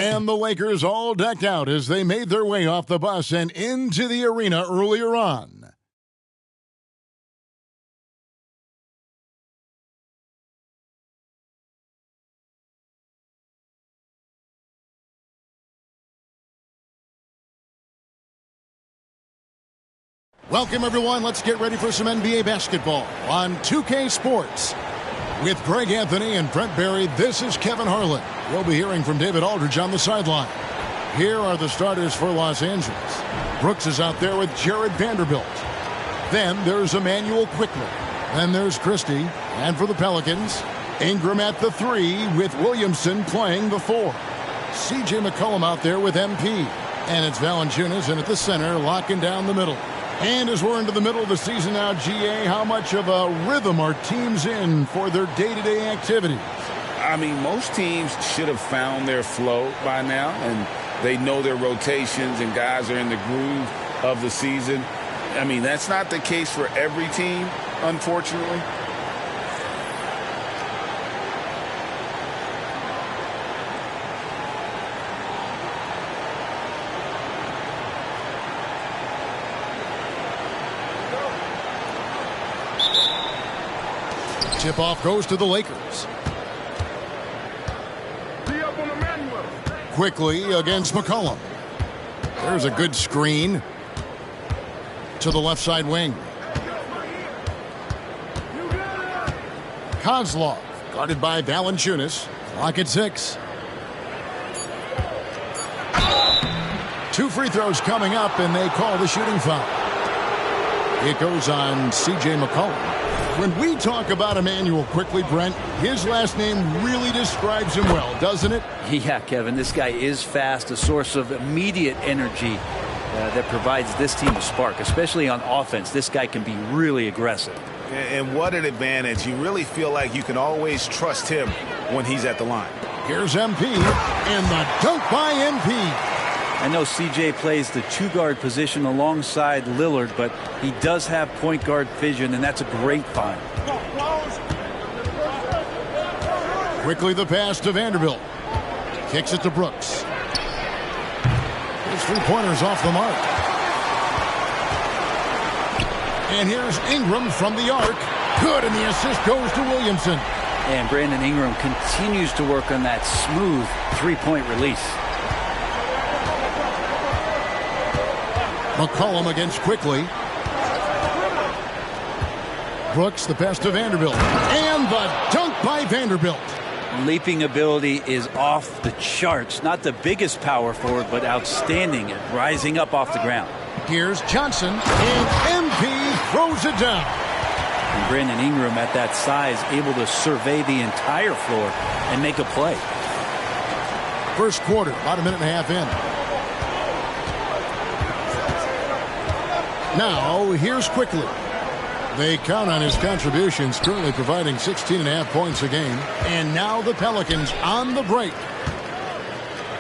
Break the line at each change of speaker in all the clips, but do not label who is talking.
And the Lakers all decked out as they made their way off the bus and into the arena earlier on. Welcome, everyone. Let's get ready for some NBA basketball on 2K Sports. With Greg Anthony and Brent Barry, this is Kevin Harlan. We'll be hearing from David Aldridge on the sideline. Here are the starters for Los Angeles. Brooks is out there with Jared Vanderbilt. Then there's Emmanuel Quickley. Then there's Christie. And for the Pelicans, Ingram at the 3 with Williamson playing the 4. C.J. McCollum out there with MP. And it's Valanciunas in at the center, locking down the middle. And as we're into the middle of the season now, GA, how much of a rhythm are teams in for their day-to-day activities?
I mean, most teams should have found their flow by now, and they know their rotations and guys are in the groove of the season. I mean, that's not the case for every team, unfortunately.
Tip-off goes to the Lakers. Quickly against McCollum. There's a good screen to the left side wing. Kozlov guarded by Valanciunas. Clock at 6. 2 free throws coming up, and they call the shooting foul. It goes on C.J. McCollum. When we talk about Emmanuel Quickley, Brent, his last name really describes him well, doesn't it?
Yeah, Kevin, this guy is fast, a source of immediate energy that provides this team a spark, especially on offense. This guy can be really aggressive.
And what an advantage. You really feel like you can always trust him when he's at the line.
Here's MP, and the dunk by MP.
I know CJ plays the 2-guard position alongside Lillard, but he does have point guard vision, and that's a great find.
Quickly the pass to Vanderbilt. Kicks it to Brooks. His 3-pointers off the mark. And here's Ingram from the arc. Good, and the assist goes to Williamson.
And Brandon Ingram continues to work on that smooth 3-point release.
McCollum against Quickley. Brooks, the pass to Vanderbilt. And the dunk by Vanderbilt.
Leaping ability is off the charts. Not the biggest power forward, but outstanding at rising up off the ground.
Here's Johnson, and MP throws it down.
And Brandon Ingram at that size, able to survey the entire floor and make a play.
First quarter, about a minute and a half in. Now, here's Quickley. They count on his contributions, currently providing 16.5 points a game. And now the Pelicans on the break.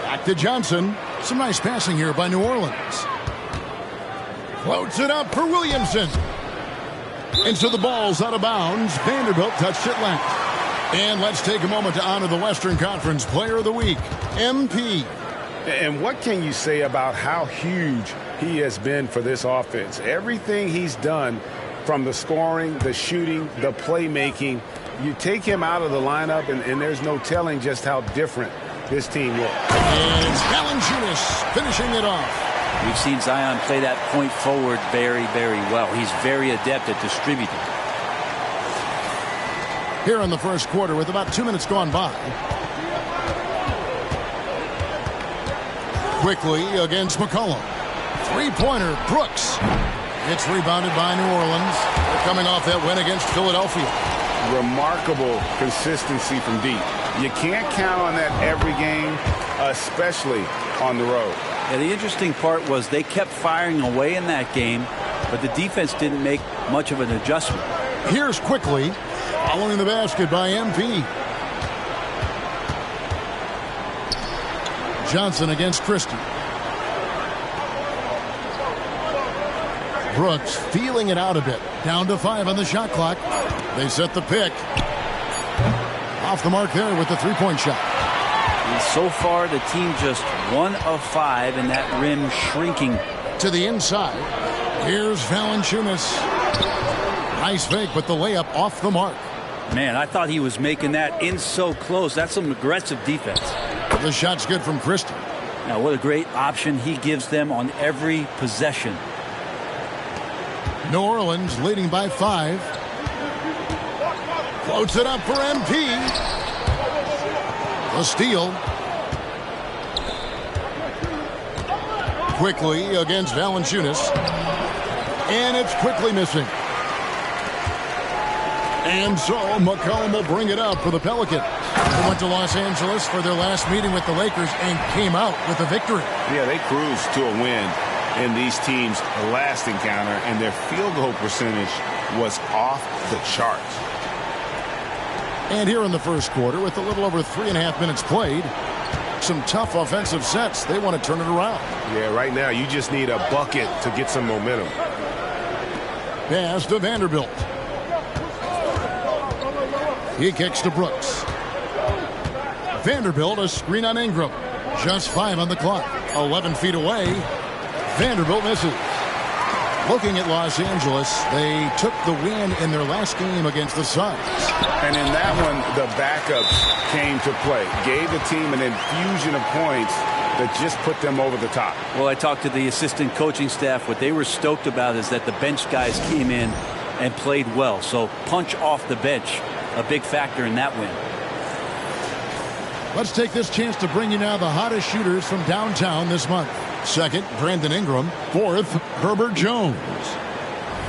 Back to Johnson. Some nice passing here by New Orleans. Floats it up for Williamson. And so the ball's out of bounds. Vanderbilt touched it last. And let's take a moment to honor the Western Conference Player of the Week, MP.
And what can you say about how huge he has been for this offense? Everything he's done, from the scoring, the shooting, the playmaking, you take him out of the lineup, and there's no telling just how different this team looks.
And it's Valanciunas finishing it off.
We've seen Zion play that point forward very, very well. He's very adept at distributing.
Here in the first quarter with about 2 minutes gone by. Quickly against McCollum. 3-pointer, Brooks. It's rebounded by New Orleans. They're coming off that win against Philadelphia.
Remarkable consistency from deep. You can't count on that every game, especially on the road.
Yeah, the interesting part was they kept firing away in that game, but the defense didn't make much of an adjustment.
Here's Quickly, following the basket by MP. Johnson against Christie. Brooks feeling it out a bit. Down to 5 on the shot clock. They set the pick. Off the mark there with the 3-point shot.
So far, the team just 1 of 5, and that rim shrinking.
To the inside. Here's Valanciunas. Nice fake, but the layup off the mark.
Man, I thought he was making that in so close. That's some aggressive defense.
The shot's good from Christie.
Now, what a great option he gives them on every possession.
New Orleans leading by 5. Floats it up for MP. The steal. Quickly against Valanciunas. And it's quickly missing. And so McCollum will bring it up for the Pelicans. They went to Los Angeles for their last meeting with the Lakers and came out with a victory.
Yeah, they cruised to a win in these teams' last encounter, and their field goal percentage was off the charts.
And here in the first quarter, with a little over 3.5 minutes played, some tough offensive sets. They want to turn it around.
Yeah, right now you just need a bucket to get some momentum.
Pass to Vanderbilt. He kicks to Brooks. Vanderbilt, a screen on Ingram. Just 5 on the clock. 11 feet away. Vanderbilt misses. Looking at Los Angeles, they took the win in their last game against the Suns.
And in that one, the backups came to play. Gave the team an infusion of points that just put them over the top.
Well, I talked to the assistant coaching staff. What they were stoked about is that the bench guys came in and played well. So punch off the bench, a big factor in that win.
Let's take this chance to bring you now the hottest shooters from downtown this month. Second, Brandon Ingram. Fourth, Herbert Jones.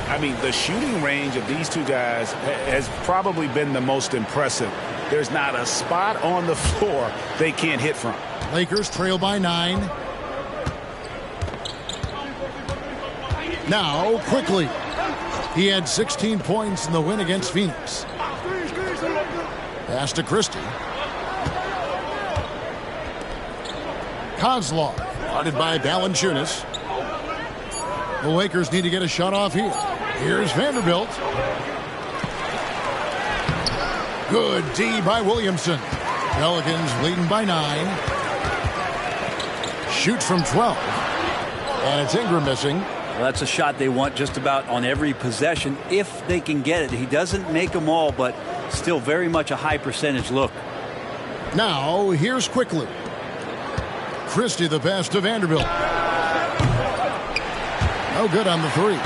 I mean, the shooting range of these two guys has probably been the most impressive. There's not a spot on the floor they can't hit from.
Lakers trail by 9. Now, quickly. He had 16 points in the win against Phoenix. Pass to Christie. Kozlov, guarded by Valanciunas. The Lakers need to get a shot off here. Here's Vanderbilt. Good D by Williamson. Pelicans leading by 9. Shoots from 12. And it's Ingram missing.
Well, that's a shot they want just about on every possession if they can get it. He doesn't make them all, but still very much a high percentage look.
Now, here's quickly. Christie the pass to Vanderbilt. No good on the 3.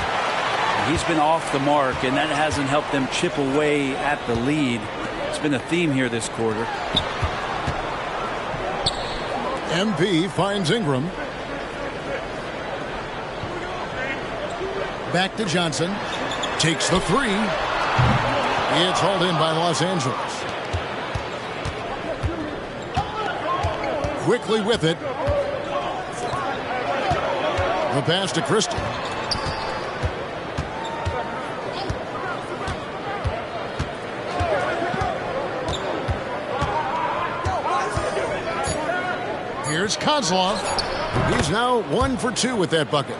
He's been off the mark, and that hasn't helped them chip away at the lead. It's been a theme here this quarter.
MP finds Ingram. Back to Johnson. Takes the 3. It's hauled in by Los Angeles. Quickly with it. The pass to Christie. Here's Kozlov. He's now 1 for 2 with that bucket.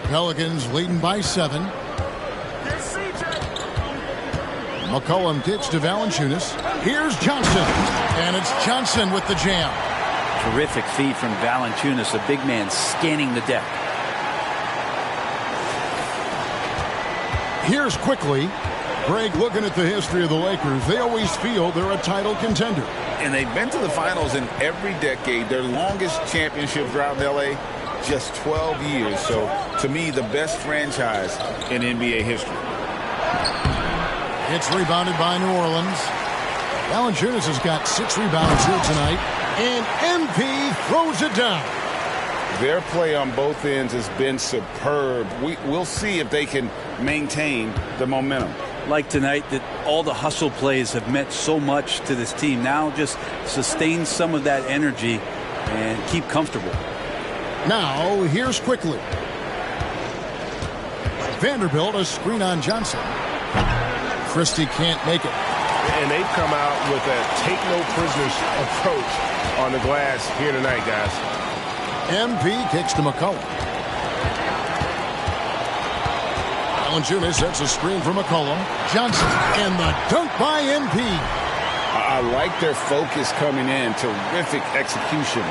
Pelicans leading by 7. McCollum kicks to Valanciunas. Here's Johnson. And it's Johnson with the jam.
Terrific feed from Valanciunas, a big man scanning the deck.
Here's quickly. Greg, looking at the history of the Lakers, they always feel they're a title contender.
And they've been to the finals in every decade. Their longest championship drought in L.A., just 12 years. So, to me, the best franchise in NBA history.
It's rebounded by New Orleans. Valanciunas has got 6 rebounds here tonight. And MP throws it down.
Their play on both ends has been superb. We'll see if they can maintain the momentum.
Like tonight, that all the hustle plays have meant so much to this team. Now just sustain some of that energy and keep comfortable.
Now, here's quickly. Vanderbilt, a screen on Johnson. Christie can't make it.
And they've come out with a take-no-prisoners approach on the glass here tonight, guys.
MP kicks to McCollum. Valanciunas sets a screen for McCollum. Johnson, and the dunk by MP.
I like their focus coming in. Terrific execution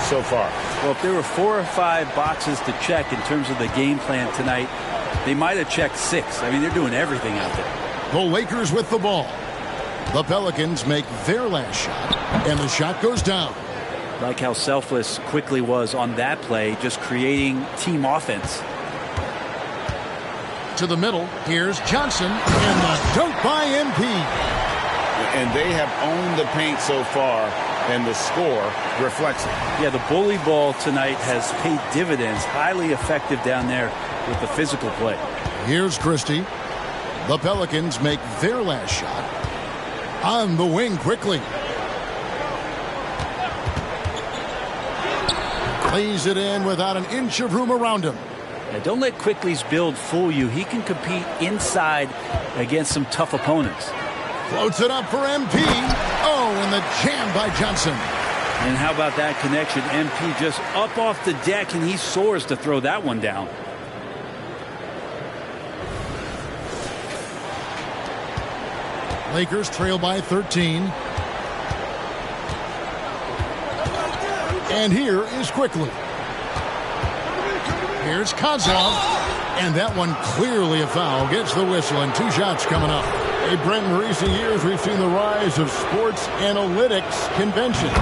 so far.
Well, if there were 4 or 5 boxes to check in terms of the game plan tonight, they might have checked 6. I mean, they're doing everything out there.
The Lakers with the ball. The Pelicans make their last shot, and the shot goes down.
Like how selfless Quickly was on that play, just creating team offense.
To the middle, here's Johnson, and the dunk by MP.
And they have owned the paint so far, and the score reflects it.
Yeah, the bully ball tonight has paid dividends. Highly effective down there with the physical play.
Here's Christie. The Pelicans make their last shot. On the wing quickly. Lays it in without an inch of room around him.
Yeah, don't let Quickly's build fool you. He can compete inside against some tough opponents.
Floats it up for MP. Oh, and the jam by Johnson.
And how about that connection? MP just up off the deck, and he soars to throw that one down.
Lakers trail by 13. And here is Quickly. Here's Kozlov. And that one clearly a foul. Gets the whistle, and 2 shots coming up. Hey, Brent, in recent years, we've seen the rise of sports analytics conventions.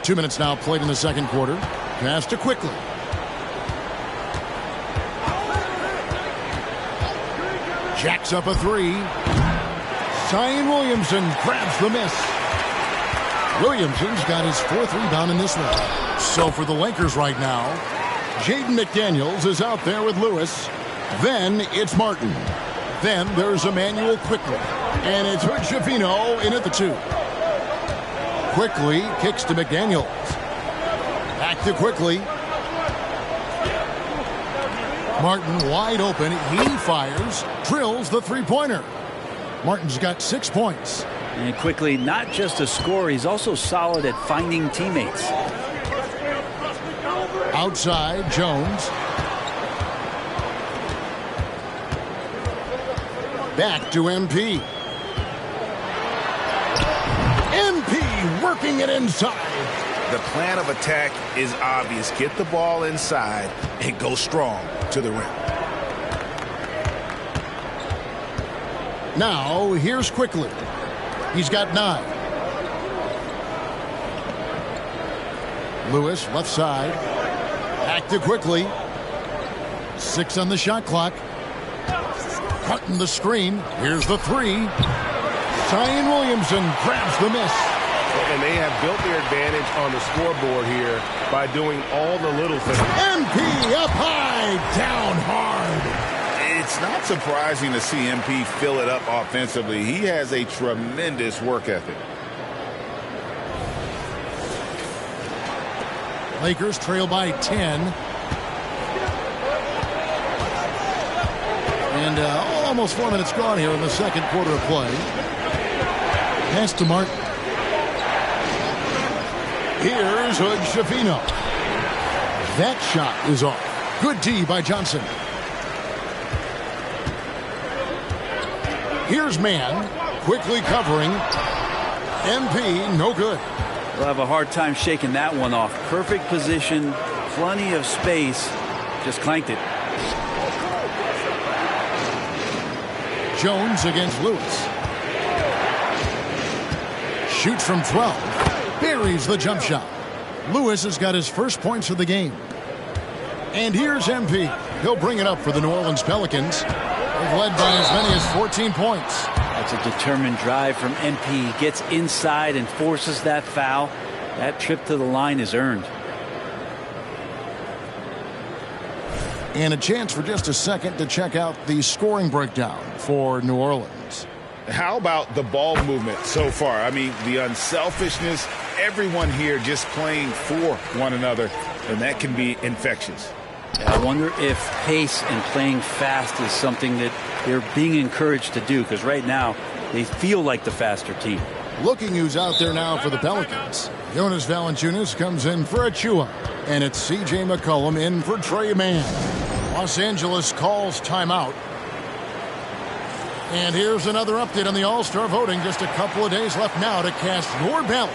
2 minutes now played in the second quarter. Pass to Quickly. Jacks up a 3. Zion Williamson grabs the miss. Williamson's got his 4th rebound in this one. So for the Lakers right now, Jaden McDaniels is out there with Lewis. Then it's Martin. Then there's Emmanuel Quickly. And it's Hood-Schifino in at the 2. Quickly kicks to McDaniels. Back to Quickly. Martin wide open. He fires. Drills the 3-pointer. Martin's got 6 points.
And Quickly, not just a scorer, he's also solid at finding teammates.
Outside, Jones. Back to MP. MP working it inside.
The plan of attack is obvious. Get the ball inside and go strong to the rim.
Now, here's Quickly. He's got 9. Lewis, left side. Back to Quickly. 6 on the shot clock. Cutting the screen. Here's the 3. Zion Williamson grabs the miss.
And they have built their advantage on the scoreboard here by doing all the little things.
MP up high, down hard.
It's not surprising to see MP fill it up offensively. He has a tremendous work ethic.
Lakers trail by 10. And almost 4 minutes gone here in the second quarter of play. Pass to Martin. Here's Hood-Schifino. That shot is off. Good D by Johnson. Here's Mann. Quickly covering. MP, no good.
They'll have a hard time shaking that one off. Perfect position, plenty of space. Just clanked it.
Jones against Lewis. Shoots from 12. Buries the jump shot. Lewis has got his first points of the game. And here's MP. He'll bring it up for the New Orleans Pelicans. They've led by as many as 14 points.
That's a determined drive from MP. He gets inside and forces that foul. That trip to the line is earned.
And a chance for just a second to check out the scoring breakdown for New Orleans.
How about the ball movement so far? I mean, the unselfishness, everyone here just playing for one another, and that can be infectious.
I wonder if pace and playing fast is something that they're being encouraged to do, because right now They feel like the faster team.
Looking who's out there now for the Pelicans. Jonas Valanciunas comes in for Achua. And it's C.J. McCollum in for Trey Mann. Los Angeles calls timeout. And here's another update on the All-Star voting. Just a couple of days left now to cast your ballot.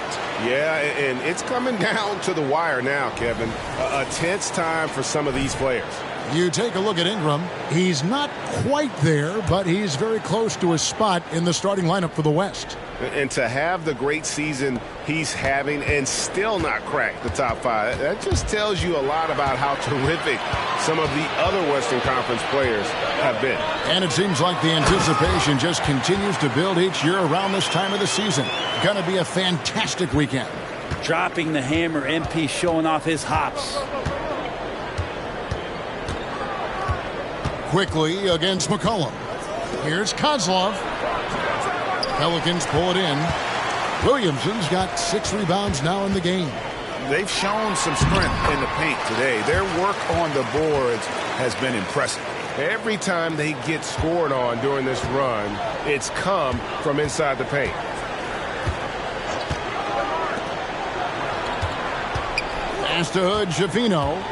Yeah, and it's coming down to the wire now, Kevin. A tense time for some of these players.
You take a look at Ingram. He's not quite there, but he's very close to his spot in the starting lineup for the West.
And to have the great season he's having and still not crack the top 5, that just tells you a lot about how terrific some of the other Western Conference players have been.
And it seems like the anticipation just continues to build each year around this time of the season. Going to be a fantastic weekend.
Dropping the hammer, MP showing off his hops.
Quickly against McCollum. Here's Kozlov. Pelicans pull it in. Williamson's got 6 rebounds now in the game.
They've shown some strength in the paint today. Their work on the boards has been impressive.
Every time they get scored on during this run, it's come from inside the paint.
Pass to Hood, Javino.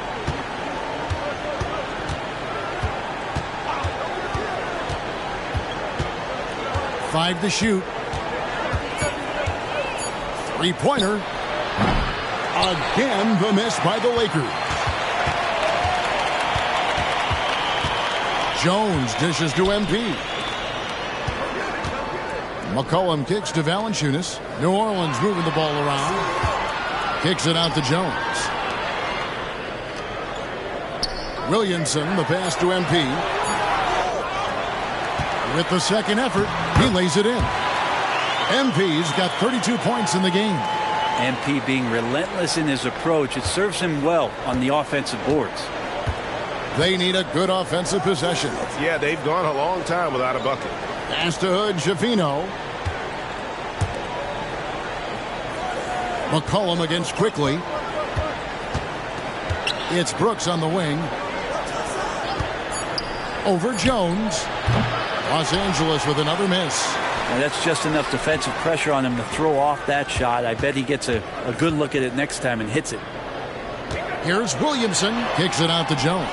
Five to shoot. Three-pointer. Again, the miss by the Lakers. Jones dishes to MP. McCollum kicks to Valanciunas. New Orleans moving the ball around. Kicks it out to Jones. Williamson, the pass to MP. With the second effort, he lays it in. MP's got 32 points in the game.
MP being relentless in his approach. It serves him well on the offensive boards.
They need a good offensive possession.
Yeah, they've gone a long time without a bucket.
Pass to Hood, Javino. McCollum against Quickly. It's Brooks on the wing. Over Jones. Los Angeles with another miss.
And that's just enough defensive pressure on him to throw off that shot. I bet he gets a good look at it next time and hits it.
Here's Williamson. Kicks it out to Jones.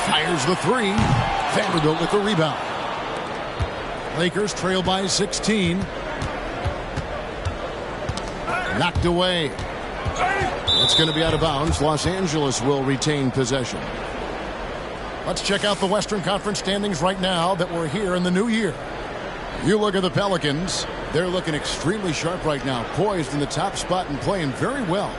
Fires the three. Vanderbilt with the rebound. Lakers trail by 16. Knocked away. It's going to be out of bounds. Los Angeles will retain possession. Let's check out the Western Conference standings right now that we're here in the new year. You look at the Pelicans. They're looking extremely sharp right now, poised in the top spot and playing very well.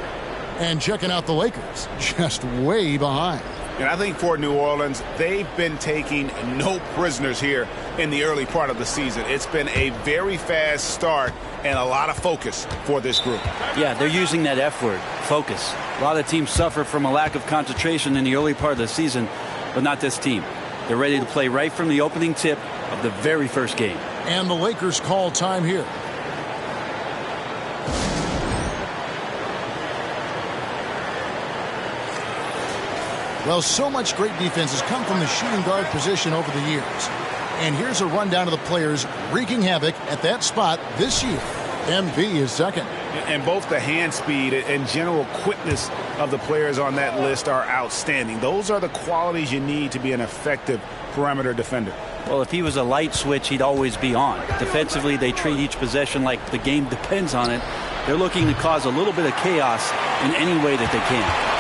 And checking out the Lakers, just way behind.
And I think for New Orleans, they've been taking no prisoners here in the early part of the season. It's been a very fast start and a lot of focus for this group.
Yeah, they're using that F word, focus. A lot of teams suffer from a lack of concentration in the early part of the season, but not this team. They're ready to play right from the opening tip of the very first game.
And the Lakers call time here. Well, so much great defense has come from the shooting guard position over the years. And here's a rundown of the players wreaking havoc at that spot this year. MV is second.
And both the hand speed and general quickness of the players on that list are outstanding. Those are the qualities you need to be an effective perimeter defender.
Well, if he was a light switch, he'd always be on. Defensively, they treat each possession like the game depends on it. They're looking to cause a little bit of chaos in any way that they can.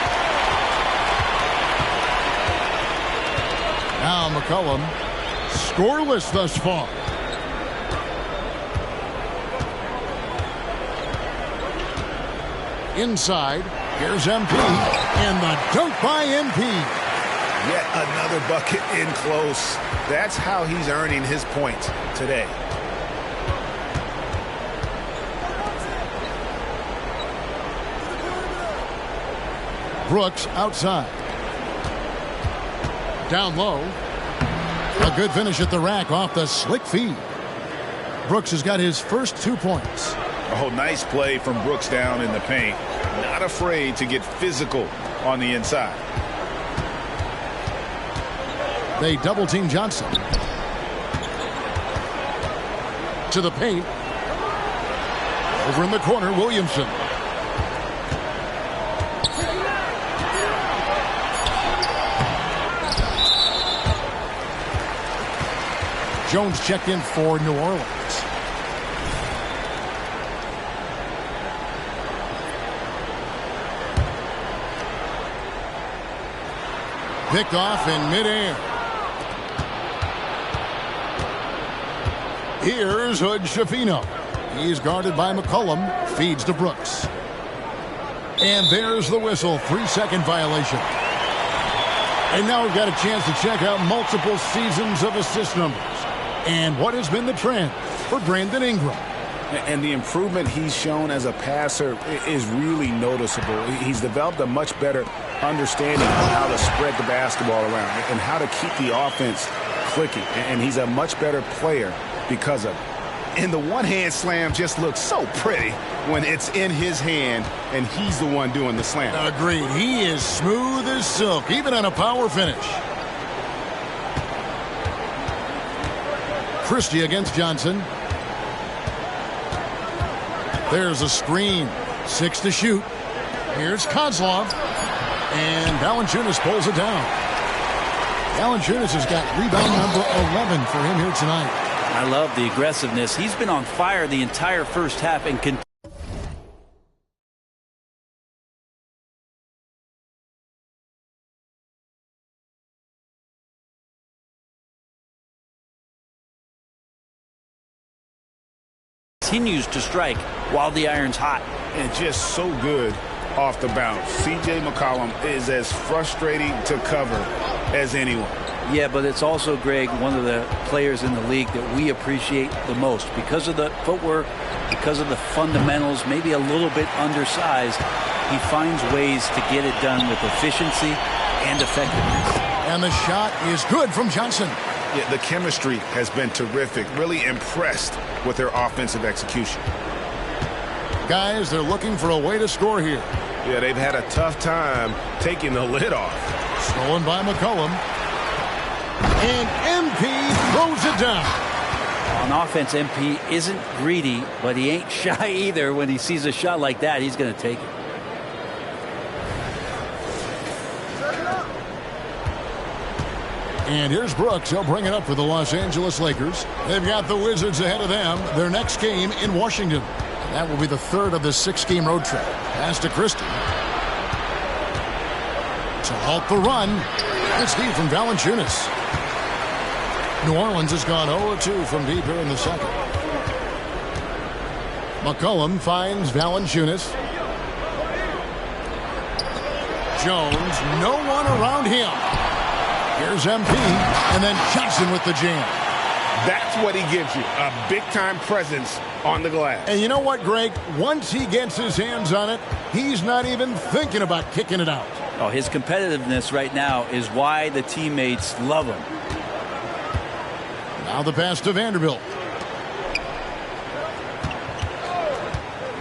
Now McCollum, scoreless thus far. Inside, here's MP, and the dunk by MP.
Yet another bucket in close. That's how he's earning his points today.
Brooks outside. Down low. A good finish at the rack off the slick feed. Brooks has got his first 2 points.
Oh, nice play from Brooks down in the paint. Not afraid to get physical on the inside.
They double team Johnson. To the paint. Over in the corner, Williamson. Jones checked in for New Orleans. Picked off in midair. Here's Hood-Schifino. He's guarded by McCollum. Feeds to Brooks. And there's the whistle. 3-second violation. And now we've got a chance to check out multiple seasons of assist numbers. And what has been the trend for Brandon Ingram?
And the improvement he's shown as a passer is really noticeable. He's developed a much better understanding of how to spread the basketball around and how to keep the offense clicking. And he's a much better player because of it.
And the one-hand slam just looks so pretty when it's in his hand and he's the one doing the slam.
Agreed. He is smooth as silk, even on a power finish. Christie against Johnson. There's a screen. 6 to shoot. Here's Kozlov. And Valanciunas pulls it down. Valanciunas has got rebound number 11 for him here tonight.
I love the aggressiveness. He's been on fire the entire first half and continues to strike while the iron's hot.
And just so good off the bounce. C.J. McCollum is as frustrating to cover as anyone.
Yeah, but it's also, Greg, one of the players in the league that we appreciate the most because of the footwork, because of the fundamentals, maybe a little bit undersized. He finds ways to get it done with efficiency and effectiveness.
And the shot is good from Johnson.
Yeah, the chemistry has been terrific. Really impressed with their offensive execution.
Guys, they're looking for a way to score here.
Yeah, they've had a tough time taking the lid off.
Stolen by McCollum. And MP throws it down.
On offense, MP isn't greedy, but he ain't shy either. When he sees a shot like that, he's going to take it.
And here's Brooks. He'll bring it up for the Los Angeles Lakers. They've got the Wizards ahead of them. Their next game in Washington. That will be the third of this 6-game road trip. Pass to Christie. To halt the run. It's deep from Valanciunas. New Orleans has gone 0-2 from deep here in the second. McCollum finds Valanciunas. Jones, no one around him. Here's MP, and then Johnson with the jam.
That's what he gives you, a big-time presence on the glass.
And you know what, Greg? Once he gets his hands on it, he's not even thinking about kicking it out.
Oh, his competitiveness right now is why the teammates love him.
Now the pass to Vanderbilt.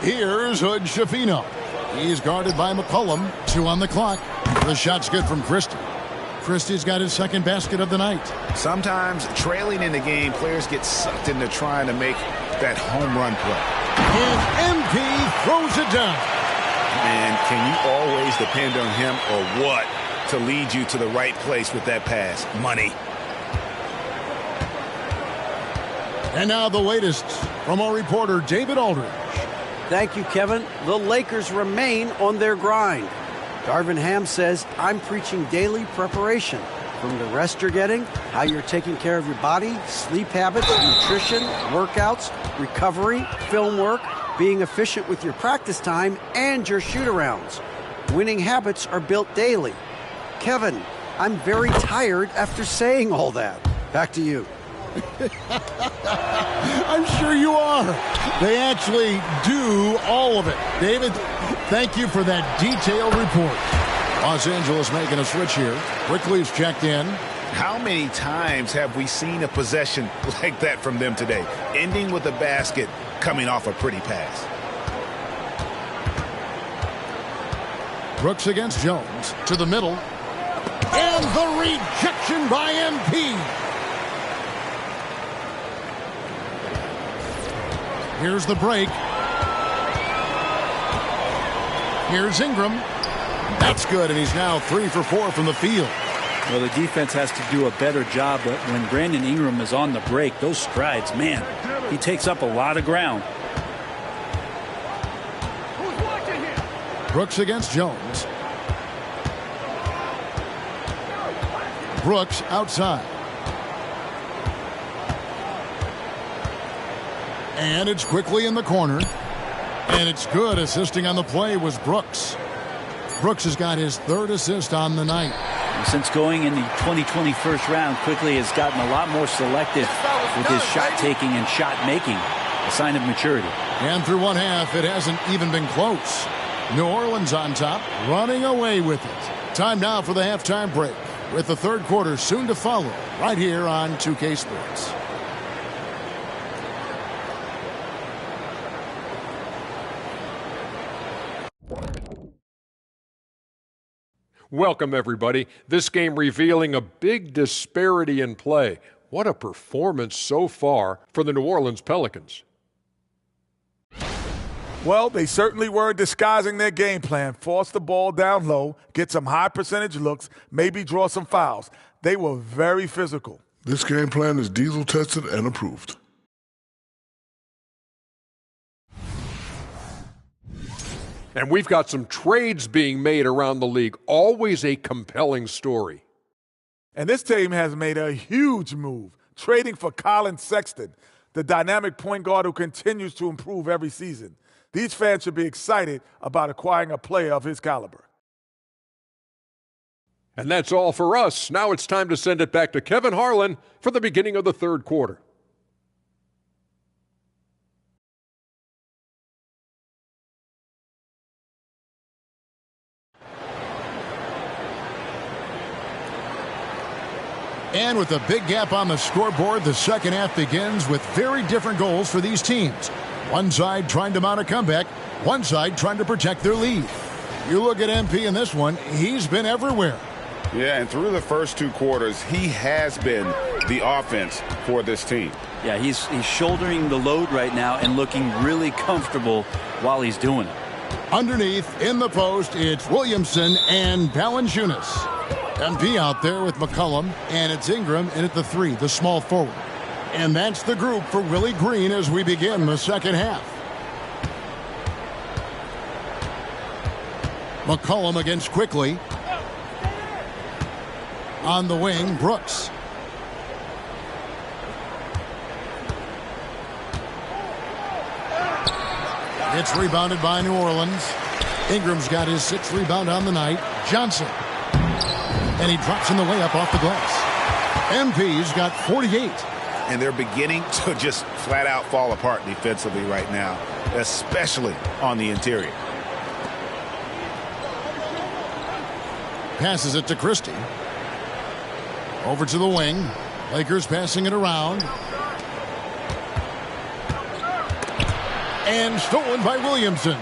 Here's Hood-Schifino. He's guarded by McCollum. 2 on the clock. The shot's good from Christie. Christie's got his second basket of the night.
Sometimes trailing in the game, players get sucked into trying to make that home run play.
And MP throws it down.
And can you always depend on him or what to lead you to the right place with that pass? Money.
And now the latest from our reporter, David Aldridge.
Thank you, Kevin. The Lakers remain on their grind. Darvin Ham says, I'm preaching daily preparation. From the rest you're getting, how you're taking care of your body, sleep habits, nutrition, workouts, recovery, film work, being efficient with your practice time, and your shoot-arounds. Winning habits are built daily. Kevin, I'm very tired after saying all that. Back to you.
I'm sure you are. They actually do all of it. David, thank you for that detailed report. Los Angeles making a switch here. Quickly's checked in.
How many times have we seen a possession like that from them today? Ending with a basket, coming off a pretty pass.
Brooks against Jones. To the middle. And the rejection by MP. Here's the break. Here's Ingram. That's good, and he's now 3 for 4 from the field.
Well, the defense has to do a better job, but when Brandon Ingram is on the break, those strides, man, he takes up a lot of ground.
Brooks against Jones. Brooks outside. And it's quickly in the corner. And it's good. Assisting on the play was Brooks. Brooks has got his 3rd assist on the night.
Since going in the 2020 first round, quickly has gotten a lot more selective with his shot taking and shot making, a sign of maturity.
And through one half, it hasn't even been close. New Orleans on top, running away with it. Time now for the halftime break, with the 3rd quarter soon to follow, right here on 2K Sports.
Welcome, everybody. This game revealing a big disparity in play. What a performance so far for the New Orleans Pelicans.
Well, they certainly were disguising their game plan. Force the ball down low, get some high percentage looks, maybe draw some fouls. They were very physical.
This game plan is diesel tested and approved.
And we've got some trades being made around the league. Always a compelling story.
And this team has made a huge move, trading for Colin Sexton, the dynamic point guard who continues to improve every season. These fans should be excited about acquiring a player of his caliber.
And that's all for us. Now it's time to send it back to Kevin Harlan for the beginning of the 3rd quarter.
And with a big gap on the scoreboard, the second half begins with very different goals for these teams. One side trying to mount a comeback, one side trying to protect their lead. You look at MP in this one, he's been everywhere.
Yeah, and through the first 2 quarters, he has been the offense for this team.
Yeah, he's shouldering the load right now and looking really comfortable while he's doing it.
Underneath, in the post, it's Williamson and Valanciunas. MP out there with McCollum, and it's Ingram in at the 3, the small forward. And that's the group for Willie Green as we begin the second half. McCollum against Quickly. On the wing, Brooks. It's rebounded by New Orleans. Ingram's got his 6th rebound on the night. Johnson. And he drops in the layup off the glass. MP's got 48.
And they're beginning to just flat out fall apart defensively right now, especially on the interior.
Passes it to Christie. Over to the wing. Lakers passing it around. And stolen by Williamson.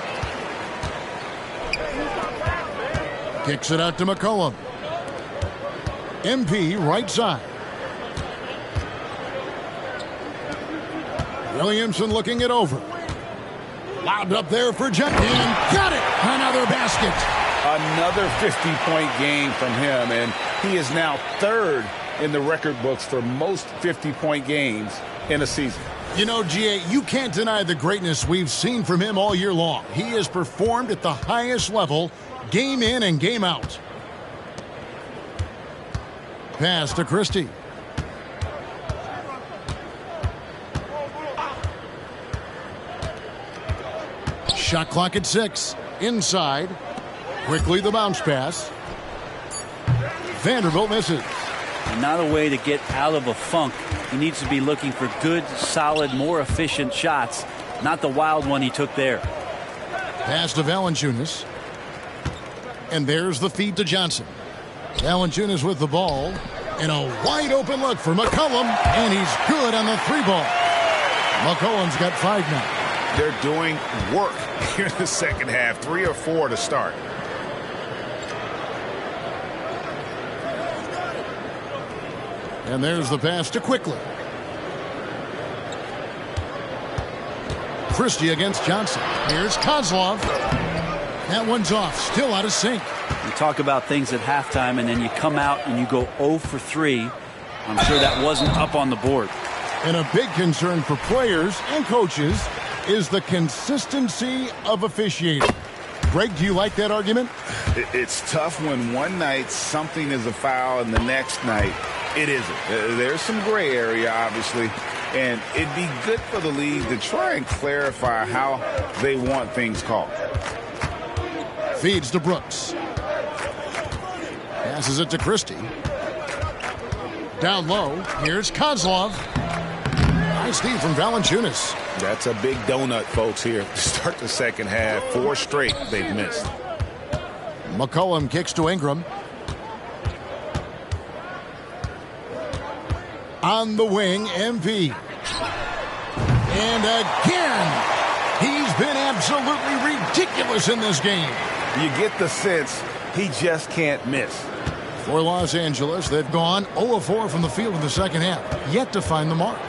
Kicks it out to McCollum. MP right side. Williamson looking it over. Lobbed up there for Johnson. Got it! Another basket.
Another 50-point game from him, and he is now 3rd in the record books for most 50-point games in a season.
You know, GA, you can't deny the greatness we've seen from him all year long. He has performed at the highest level, game in and game out. Pass to Christie. Shot clock at 6. Inside. Quickly the bounce pass. Vanderbilt misses.
Not a way to get out of a funk. He needs to be looking for good, solid, more efficient shots, not the wild one he took there.
Pass to Valanciunas. And there's the feed to Johnson. Valanciunas with the ball. And a wide open look for McCollum. And he's good on the 3-ball. McCollum's got 5 now.
They're doing work here in the second half, 3 or 4 to start. And
there's the pass to Quickly. Christie against Johnson. Here's Kozlov. That one's off. Still out of sync.
You talk about things at halftime, and then you come out and you go 0 for 3. I'm sure that wasn't up on the board.
And a big concern for players and coaches is the consistency of officiating. Greg, do you like that argument?
It's tough when one night something is a foul and the next night it isn't. There's some gray area, obviously, and it'd be good for the league to try and clarify how they want things called.
Feeds to Brooks. Passes it to Christie. Down low, here's Kozlov. Nice feed from Valanciunas.
That's a big donut, folks, here to start the second half. 4 straight they've missed.
McCollum kicks to Ingram. On the wing, MP. And again, he's been absolutely ridiculous in this game.
You get the sense he just can't miss.
For Los Angeles, they've gone 0 of 4 from the field in the second half, yet to find the mark.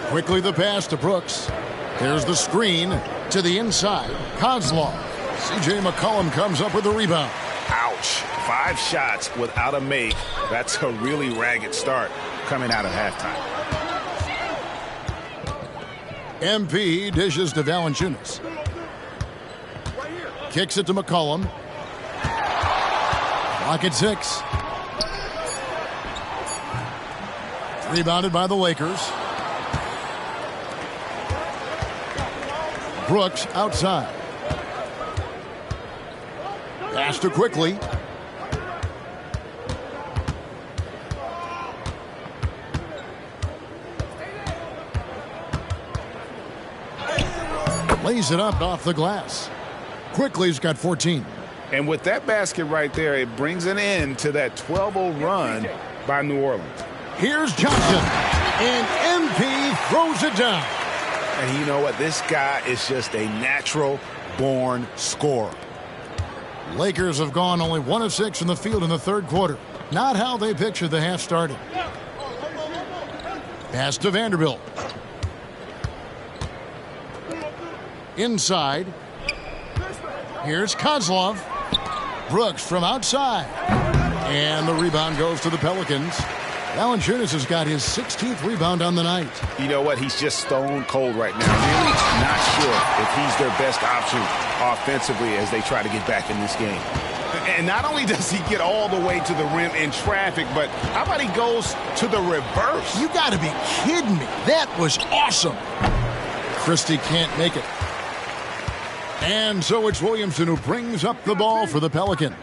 Quickly the pass to Brooks. There's the screen to the inside. Kozlov. C.J. McCollum comes up with the rebound.
Ouch. 5 shots without a make. That's a really ragged start coming out of halftime.
MP dishes to Valanciunas. Kicks it to McCollum. Clock at 6. Rebounded by the Lakers. Brooks outside. Pass to quickly. Lays it up off the glass. Quickly's got 14.
And with that basket right there, it brings an end to that 12-0 run by New Orleans.
Here's Johnson. And MP throws it down.
And you know what? This guy is just a natural-born scorer.
Lakers have gone only 1 of 6 from the field in the third quarter. Not how they pictured the half starting. Pass to Vanderbilt. Inside. Here's Kozlov. Brooks from outside. And the rebound goes to the Pelicans. Valanciunas has got his 16th rebound on the night.
You know what? He's just stone cold right now. Really not sure if he's their best option offensively as they try to get back in this game. And not only does he get all the way to the rim in traffic, but how about he goes to the reverse?
You got to be kidding me. That was awesome. Christie can't make it. And so it's Williamson who brings up the ball for the Pelicans.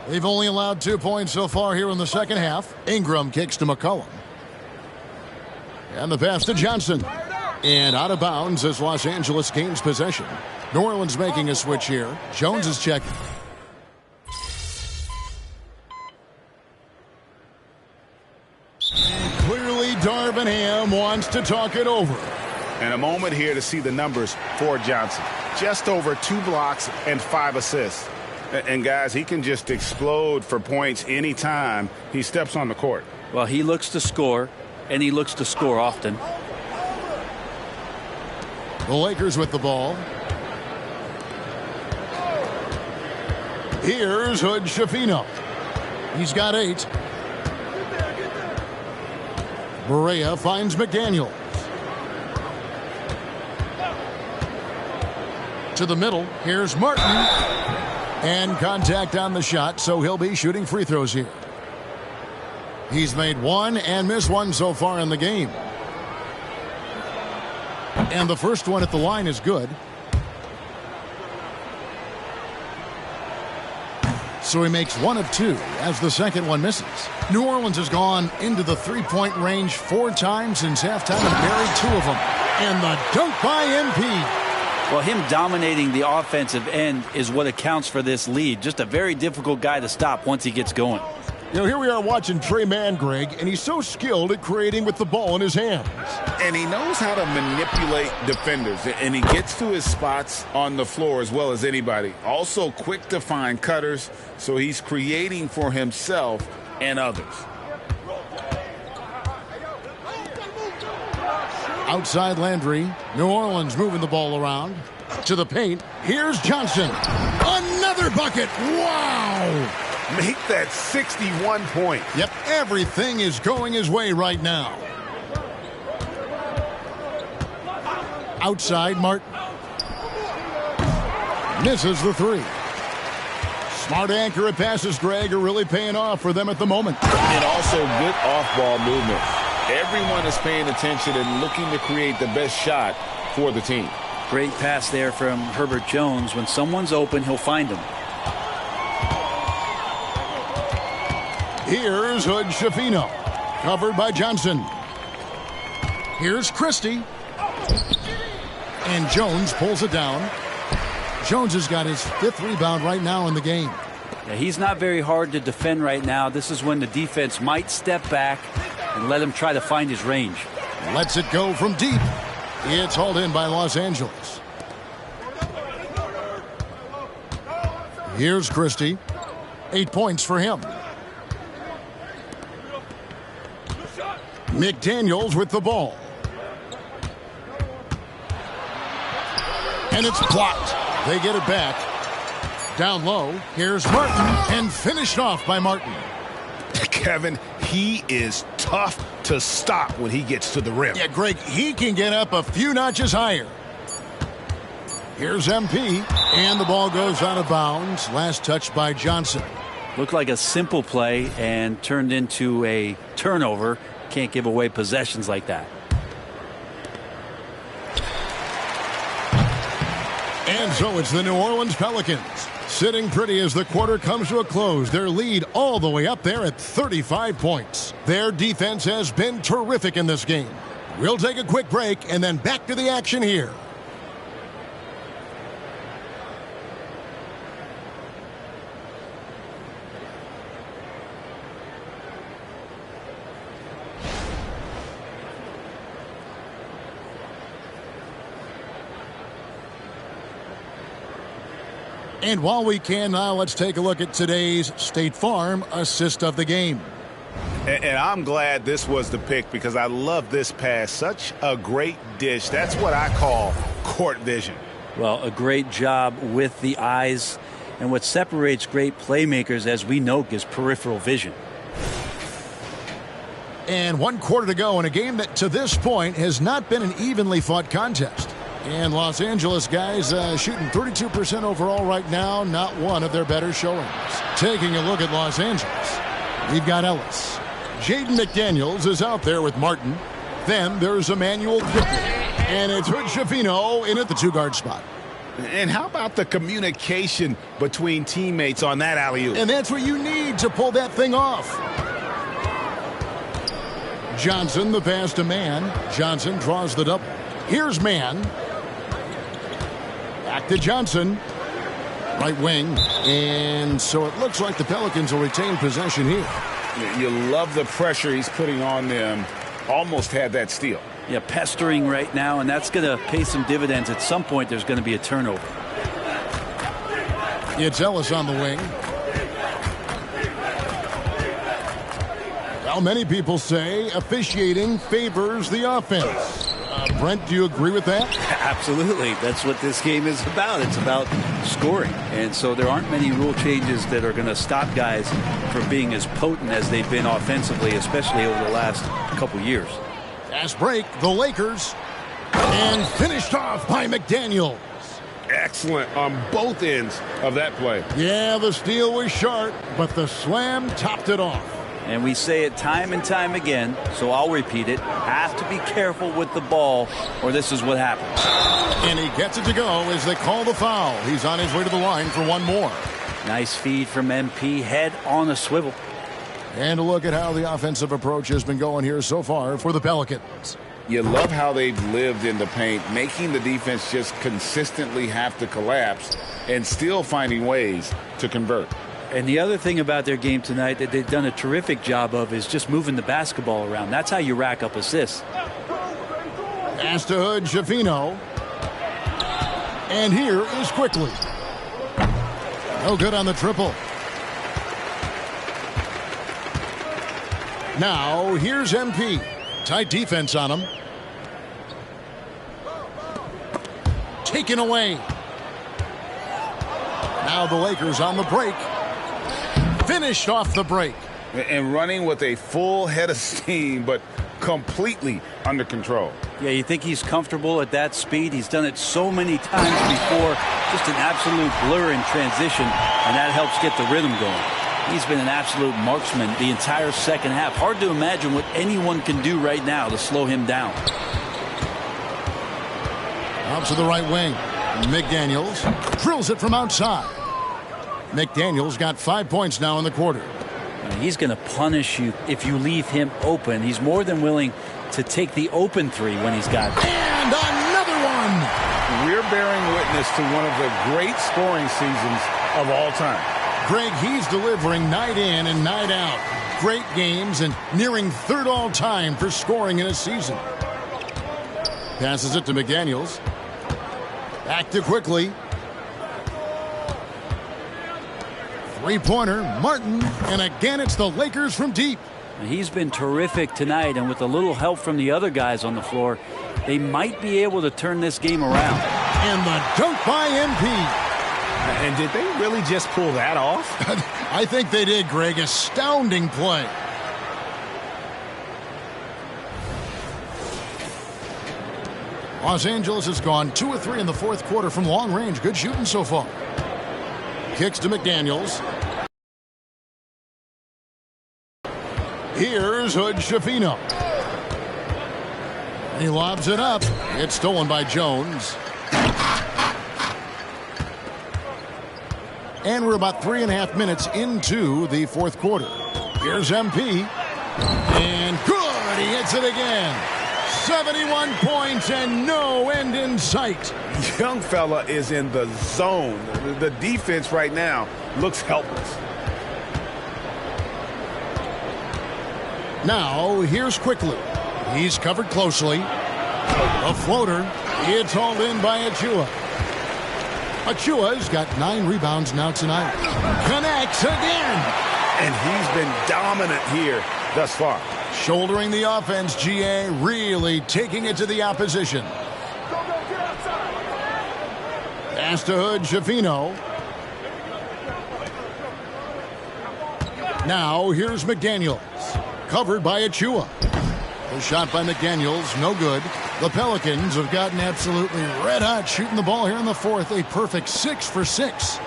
They've only allowed 2 points so far here in the second half. Ingram kicks to McCollum. And the pass to Johnson. And out of bounds as Los Angeles gains possession. New Orleans making a switch here. Jones is checking. Clearly Darvin Ham wants to talk it over.
And a moment here to see the numbers for Johnson. Just over 2 blocks and 5 assists. And guys, he can just explode for points anytime he steps on the court.
Well, he looks to score, and he looks to score often.
The Lakers with the ball. Here's Hood Schifino. He's got 8. Barea finds McDaniels. To the middle. Here's Martin. And contact on the shot, so he'll be shooting free throws here. He's made 1 and missed 1 so far in the game. And the first one at the line is good. So he makes 1 of 2 as the second one misses. New Orleans has gone into the three-point range 4 times since halftime and buried 2 of them. And the dunk by MP.
Well, him dominating the offensive end is what accounts for this lead. Just a very difficult guy to stop once he gets going.
You know, here we are watching Trey Mann, Greg, and he's so skilled at creating with the ball in his hands.
And he knows how to manipulate defenders, and he gets to his spots on the floor as well as anybody. Also quick to find cutters, so he's creating for himself and others.
Outside Landry. New Orleans moving the ball around. To the paint. Here's Johnson. Another bucket. Wow.
Make that 61 point.
Yep, everything is going his way right now. Outside Martin. Misses the three. Smart, accurate passes, Greg, are really paying off for them at the moment.
And also good off-ball movement. Everyone is paying attention and looking to create the best shot for the team.
Great pass there from Herbert Jones. When someone's open, he'll find them.
Here's Hood Schifino. Covered by Johnson. Here's Christie. And Jones pulls it down. Jones has got his 5th rebound right now in the game.
Yeah, he's not very hard to defend right now. This is when the defense might step back and let him try to find his range.
Lets it go from deep. It's hauled in by Los Angeles. Here's Christie. 8 points for him. McDaniels with the ball. And it's blocked. They get it back. Down low. Here's Martin. And finished off by Martin.
Kevin, he is tough to stop when he gets to the rim.
Yeah, Greg, he can get up a few notches higher. Here's MP. And the ball goes out of bounds. Last touch by Johnson.
Looked like a simple play and turned into a turnover. Can't give away possessions like that.
And so it's the New Orleans Pelicans sitting pretty as the quarter comes to a close. Their lead all the way up there at 35 points. Their defense has been terrific in this game. We'll take a quick break and then back to the action here. And while we can now, let's take a look at today's State Farm assist of the game.
And I'm glad this was the pick because I love this pass. Such a great dish. That's what I call court vision.
Well, a great job with the eyes. And what separates great playmakers, as we know, is peripheral vision.
And 1 quarter to go in a game that to this point has not been an evenly fought contest. And Los Angeles guys shooting 32% overall right now. Not one of their better showings. Taking a look at Los Angeles, we've got Ellis. Jaden McDaniels is out there with Martin. Then there's Emmanuel Quickly. And it's Hood Schifino in at the 2-guard spot.
And how about the communication between teammates on that alley-oop?
And that's what you need to pull that thing off. Johnson, the pass to Mann. Johnson draws the double. Here's Mann. Back to Johnson. Right wing. And so it looks like the Pelicans will retain possession here.
You love the pressure he's putting on them. Almost had that steal.
Yeah, pestering right now, and that's going to pay some dividends. At some point, there's going to be a turnover.
It's Ellis on the wing. Well, many people say officiating favors the offense. Brent, do you agree with that?
Absolutely. That's what this game is about. It's about scoring. And so there aren't many rule changes that are going to stop guys from being as potent as they've been offensively, especially over the last couple years.
Fast break, the Lakers. And finished off by McDaniels.
Excellent on both ends of that play.
Yeah, the steal was sharp, but the slam topped it off.
And we say it time and time again, so I'll repeat it. Have to be careful with the ball, or this is what happens.
And he gets it to go as they call the foul. He's on his way to the line for one more.
Nice feed from MP, head on a swivel.
And a look at how the offensive approach has been going here so far for the Pelicans.
You love how they've lived in the paint, making the defense just consistently have to collapse and still finding ways to convert.
And the other thing about their game tonight that they've done a terrific job of is just moving the basketball around. That's how you rack up assists.
Pass to Hood Schifino. And here is Quickly. No good on the triple. Now here's MP. Tight defense on him. taken away. Now the Lakers on the break. Finished off the break.
And running with a full head of steam, but completely under control.
Yeah, you think he's comfortable at that speed. He's done it so many times before. Just an absolute blur in transition, and that helps get the rhythm going. He's been an absolute marksman the entire second half. Hard to imagine what anyone can do right now to slow him down.
Out to the right wing. McDaniels drills it from outside. McDaniels got 5 points now in the quarter.
He's going to punish you if you leave him open. He's more than willing to take the open three when he's got it.
And another one.
We're bearing witness to one of the great scoring seasons of all time.
Greg, he's delivering night in and night out. Great games and nearing third all time for scoring in a season. Passes it to McDaniels. Back to Quickly. Three-pointer, Martin, and again it's the Lakers from deep.
He's been terrific tonight, and with a little help from the other guys on the floor, they might be able to turn this game around.
And the dunk by MP.
And did they really just pull that off?
I think they did, Greg. Astounding play. Los Angeles has gone 2 of 3 in the fourth quarter from long range. Good shooting so far. Kicks to McDaniels. Here's Hood Schifino. He lobs it up. It's stolen by Jones. And we're about 3.5 minutes into the fourth quarter. Here's MP. And good. He hits it again. 71 points and no end in sight.
Young fella is in the zone. The defense right now looks helpless.
Now, here's Quickly. He's covered closely. A floater. It's hauled in by Achua. Achua's got 9 rebounds now tonight. Connects again.
And he's been dominant here thus far.
Shouldering the offense, GA, really taking it to the opposition. Pass to Hood, Schifino. Now, here's McDaniels. Covered by Achua. The shot by McDaniels, no good. The Pelicans have gotten absolutely red hot shooting the ball here in the fourth. A perfect 6 for 6.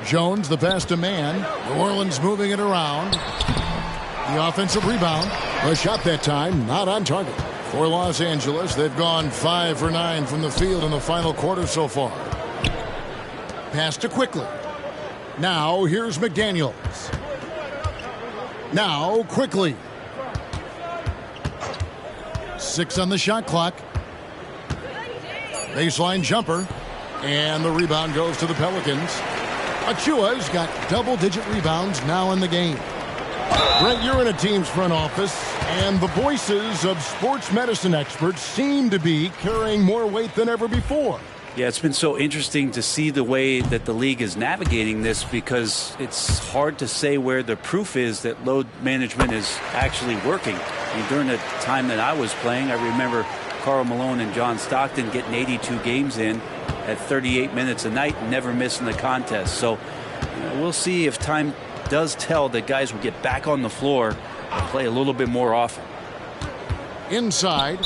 Jones, the pass to man. New Orleans moving it around. The offensive rebound. The shot that time, not on target. For Los Angeles, they've gone 5 for 9 from the field in the final quarter so far. Pass to Quickly. Now, here's McDaniels. Now, Quickly. 6 on the shot clock. Baseline jumper. And the rebound goes to the Pelicans. Achua's got double-digit rebounds now in the game. Brent, you're in a team's front office, and the voices of sports medicine experts seem to be carrying more weight than ever before.
Yeah, it's been so interesting to see the way that the league is navigating this, because it's hard to say where the proof is that load management is actually working. I mean, during the time that I was playing, I remember Karl Malone and John Stockton getting 82 games in at 38 minutes a night and never missing the contest. So we'll see if time does tell that guys will get back on the floor and play a little bit more often.
Inside.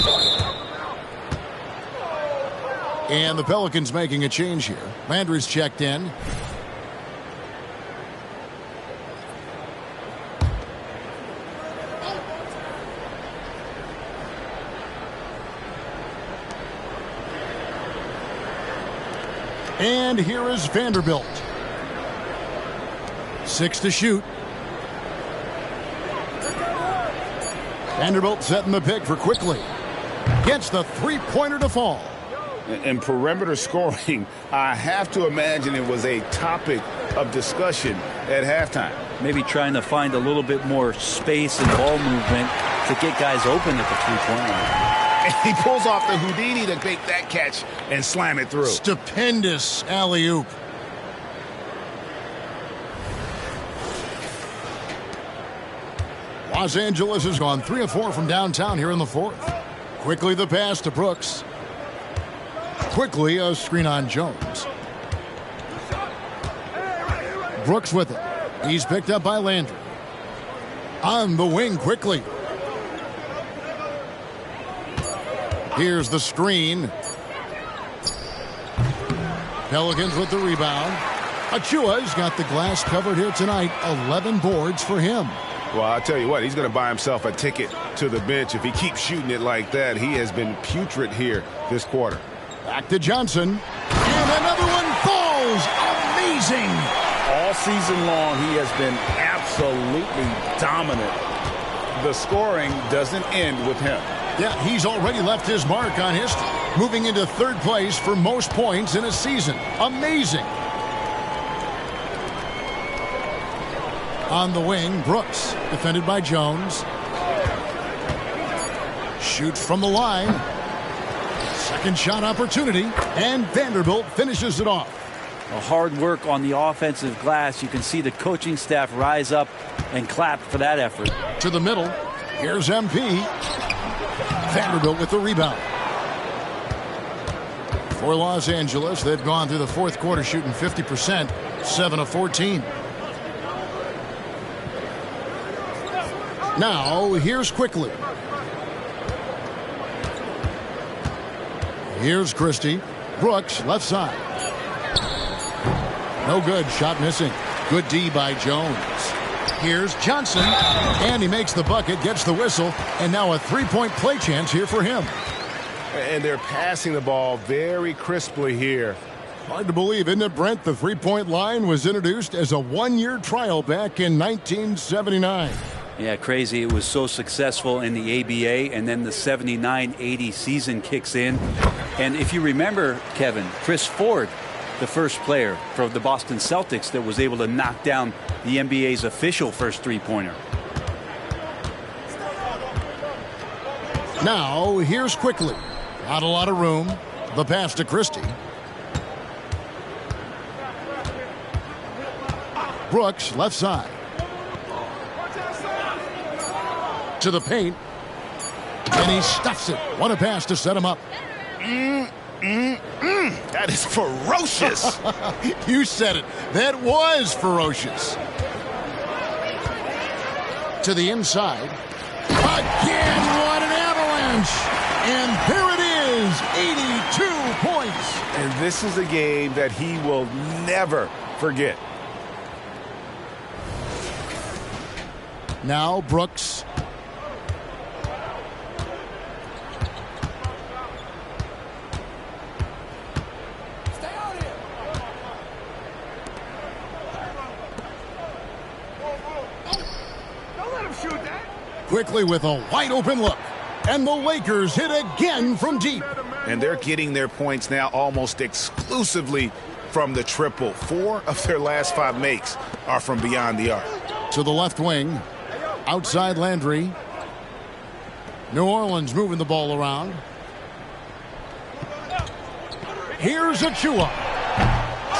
And the Pelicans making a change here. Landry's checked in. And here is Vanderbilt. 6 to shoot. Vanderbilt setting the pick for Quickly. Gets the three-pointer to fall.
And perimeter scoring, I have to imagine it was a topic of discussion at halftime.
Maybe trying to find a little bit more space and ball movement to get guys open at the three-point line.
And he pulls off the Houdini to make that catch and slam it through.
Stupendous alley-oop. Los Angeles has gone 3 of 4 from downtown here in the fourth. Quickly the pass to Brooks. Quickly, a screen on Jones. Brooks with it. He's picked up by Landry. On the wing quickly. Here's the screen. Pelicans with the rebound. Achua's got the glass covered here tonight. 11 boards for him.
Well, I'll tell you what, he's going to buy himself a ticket to the bench if he keeps shooting it like that. He has been putrid here this quarter.
Back to Johnson. And another one falls. Amazing.
All season long, he has been absolutely dominant. The scoring doesn't end with him.
Yeah, he's already left his mark on history, moving into third place for most points in a season. Amazing. On the wing, Brooks, defended by Jones. Shoots from the line. Second shot opportunity, and Vanderbilt finishes it off.
A hard work on the offensive glass. You can see the coaching staff rise up and clap for that effort.
To the middle. Here's MP. Vanderbilt with the rebound. For Los Angeles, they've gone through the fourth quarter shooting 50%, 7 of 14. Now, here's Quickly. Here's Christie. Brooks, left side. No good. Shot missing. Good D by Jones. Here's Johnson. And he makes the bucket, gets the whistle, and now a three-point play chance here for him.
And they're passing the ball very crisply here.
Hard to believe, isn't it, Brent? The three-point line was introduced as a one-year trial back in 1979.
Yeah, crazy. It was so successful in the ABA, and then the 79-80 season kicks in. And if you remember, Kevin, Chris Ford, the first player for the Boston Celtics that was able to knock down the NBA's official first three-pointer.
Now, here's Quickly. Not a lot of room. The pass to Christie. Brooks, left side. To the paint. And he stuffs it. What a pass to set him up.
That is ferocious.
You said it. That was ferocious. To the inside. Again, what an avalanche. And here it is, 82 points.
And this is a game that he will never forget.
Now Brooks. Quickly with a wide open look. And the Lakers hit again from deep.
And they're getting their points now almost exclusively from the triple. 4 of their last 5 makes are from beyond the arc.
To the left wing. Outside Landry. New Orleans moving the ball around. Here's Achua.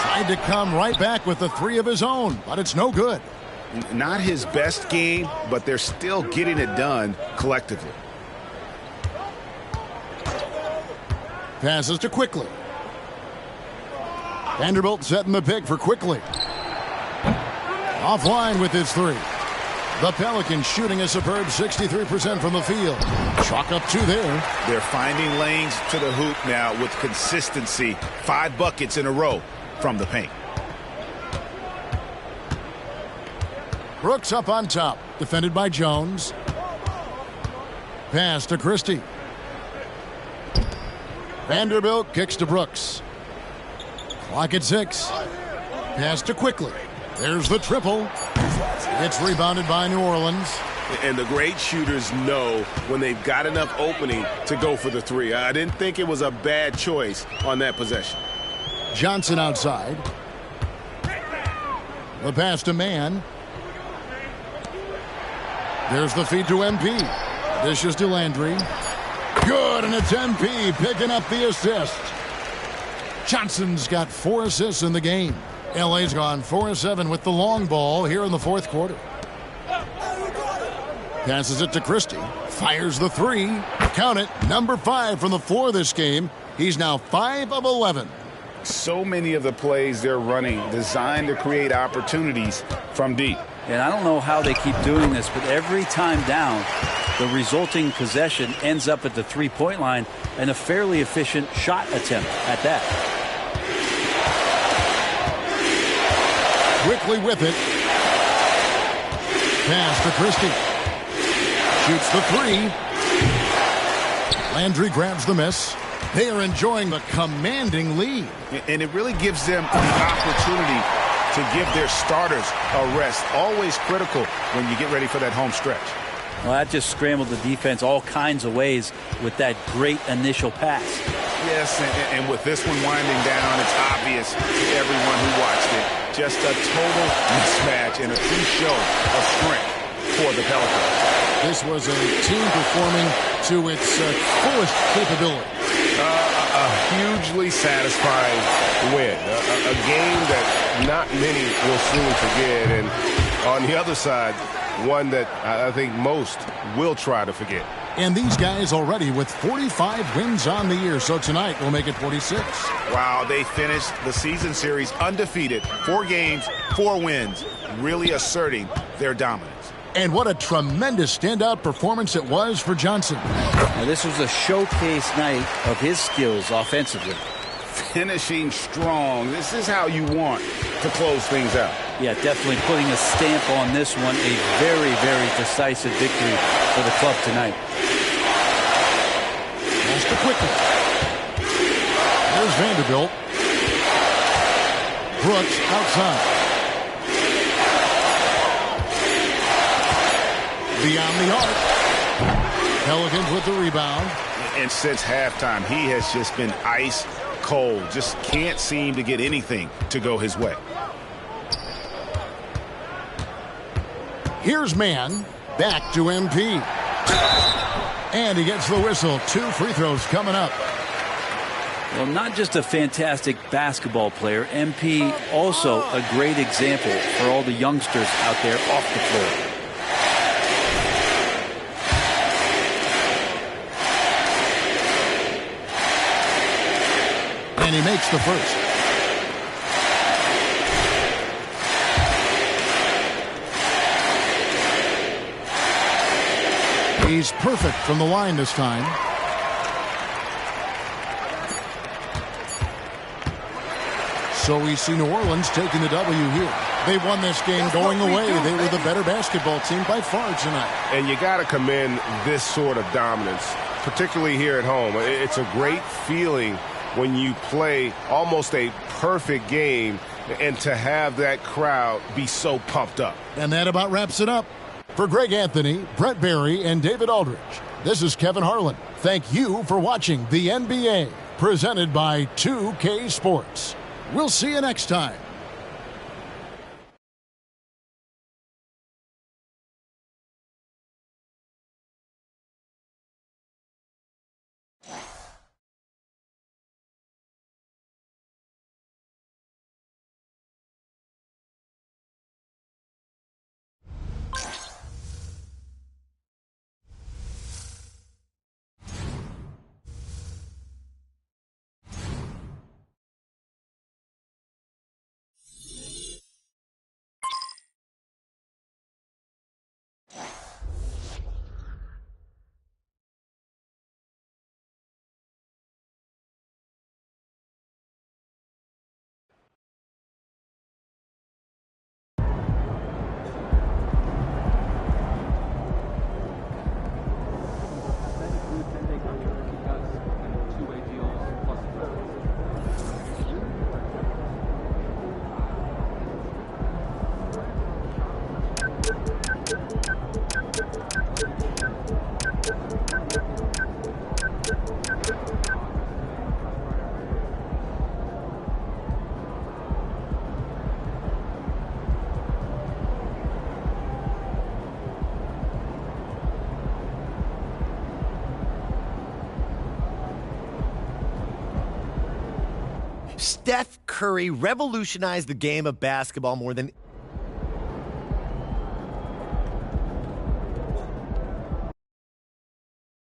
Tried to come right back with the 3 of his own, but it's no good.
Not his best game, but they're still getting it done collectively.
Passes to Quickly. Vanderbilt setting the pick for Quickly. Offline with his 3. The Pelicans shooting a superb 63% from the field. Chalk up 2 there.
They're finding lanes to the hoop now with consistency. 5 buckets in a row from the paint.
Brooks up on top. Defended by Jones. Pass to Christie. Vanderbilt kicks to Brooks. Clock at 6. Pass to Quickly. There's the triple. It's rebounded by New Orleans.
And the great shooters know when they've got enough opening to go for the 3. I didn't think it was a bad choice on that possession.
Johnson outside. The pass to Mann. There's the feed to MP. Dishes to Landry. Good, and it's MP picking up the assist. Johnson's got 4 assists in the game. LA's gone 4-7 with the long ball here in the fourth quarter. Passes it to Christie. Fires the 3. Count it. Number 5 from the floor this game. He's now 5 of 11.
So many of the plays they're running designed to create opportunities from deep.
And I don't know how they keep doing this, but every time down, the resulting possession ends up at the three-point line and a fairly efficient shot attempt at that.
Quickly with it. Pass to Christie. Shoots the three. Landry grabs the miss. They are enjoying the commanding lead.
And it really gives them the opportunity to give their starters a rest. Always critical when you get ready for that home stretch.
Well, that just scrambled the defense all kinds of ways with that great initial pass.
Yes, and with this one winding down, it's obvious to everyone who watched it. Just a total mismatch and a true show of strength for the Pelicans.
This was a team performing to its fullest capability.
A hugely satisfying win. A game that not many will soon forget. And on the other side, one that I think most will try to forget.
And these guys already with 45 wins on the year. So tonight will make it 46.
Wow, they finished the season series undefeated. 4 games, 4 wins. Really asserting their dominance.
And what a tremendous standout performance it was for Johnson.
Now, this was a showcase night of his skills offensively.
Finishing strong. This is how you want to close things out.
Yeah, definitely putting a stamp on this one. A very, very decisive victory for the club tonight.
Pass to Quickly. There's Vanderbilt. Brooks outside. Beyond the arc. Pelicans with the rebound.
And since halftime, he has just been ice cold. Just can't seem to get anything to go his way.
Here's Mann. Back to MP. And he gets the whistle. 2 free throws coming up.
Well, not just a fantastic basketball player, MP also a great example for all the youngsters out there off the floor.
And he makes the first. He's perfect from the line this time. So we see New Orleans taking the W here. They won this game going away. They were the better basketball team by far tonight.
And you got to commend this sort of dominance, particularly here at home. It's a great feeling when you play almost a perfect game and to have that crowd be so pumped up.
And that about wraps it up. For Greg Anthony, Brett Barry, and David Aldridge, this is Kevin Harlan. Thank you for watching the NBA, presented by 2K Sports. We'll see you next time.
Steph Curry revolutionized the game of basketball more than